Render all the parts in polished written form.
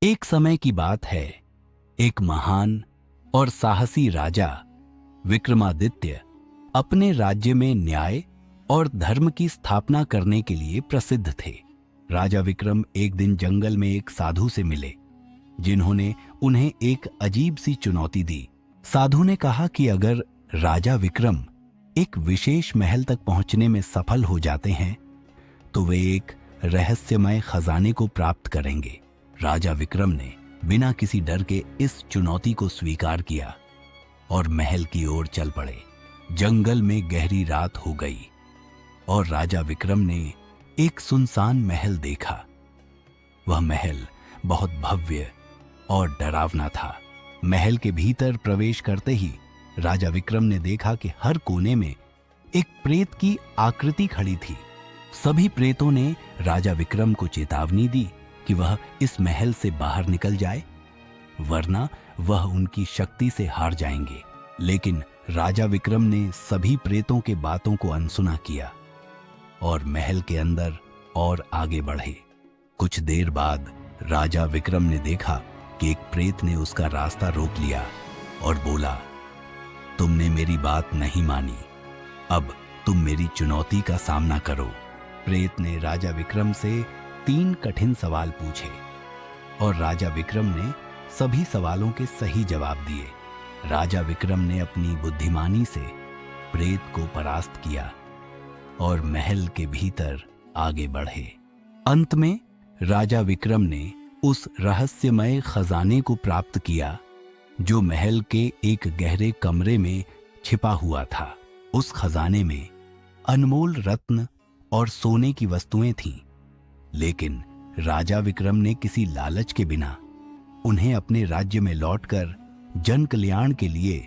एक समय की बात है। एक महान और साहसी राजा विक्रमादित्य अपने राज्य में न्याय और धर्म की स्थापना करने के लिए प्रसिद्ध थे। राजा विक्रम एक दिन जंगल में एक साधु से मिले, जिन्होंने उन्हें एक अजीब सी चुनौती दी। साधु ने कहा कि अगर राजा विक्रम एक विशेष महल तक पहुंचने में सफल हो जाते हैं तो वे एक रहस्यमय खजाने को प्राप्त करेंगे। राजा विक्रम ने बिना किसी डर के इस चुनौती को स्वीकार किया और महल की ओर चल पड़े। जंगल में गहरी रात हो गई और राजा विक्रम ने एक सुनसान महल देखा। वह महल बहुत भव्य और डरावना था। महल के भीतर प्रवेश करते ही राजा विक्रम ने देखा कि हर कोने में एक प्रेत की आकृति खड़ी थी। सभी प्रेतों ने राजा विक्रम को चेतावनी दी कि वह इस महल से बाहर निकल जाए, वरना वह उनकी शक्ति से हार जाएंगे। लेकिन राजा विक्रम ने सभी प्रेतों के बातों को अनसुना किया और महल के अंदर और आगे बढ़े। कुछ देर बाद राजा विक्रम ने देखा कि एक प्रेत ने उसका रास्ता रोक लिया और बोला, तुमने मेरी बात नहीं मानी, अब तुम मेरी चुनौती का सामना करो। प्रेत ने राजा विक्रम से 3 कठिन सवाल पूछे और राजा विक्रम ने सभी सवालों के सही जवाब दिए। राजा विक्रम ने अपनी बुद्धिमानी से प्रेत को परास्त किया और महल के भीतर आगे बढ़े। अंत में राजा विक्रम ने उस रहस्यमय खजाने को प्राप्त किया जो महल के एक गहरे कमरे में छिपा हुआ था। उस खजाने में अनमोल रत्न और सोने की वस्तुएं थीं, लेकिन राजा विक्रम ने किसी लालच के बिना उन्हें अपने राज्य में लौटकर जन कल्याण के लिए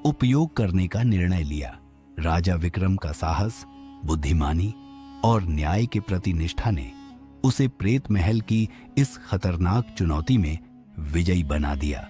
उपयोग करने का निर्णय लिया। राजा विक्रम का साहस, बुद्धिमानी और न्याय के प्रति निष्ठा ने उसे प्रेत महल की इस खतरनाक चुनौती में विजयी बना दिया।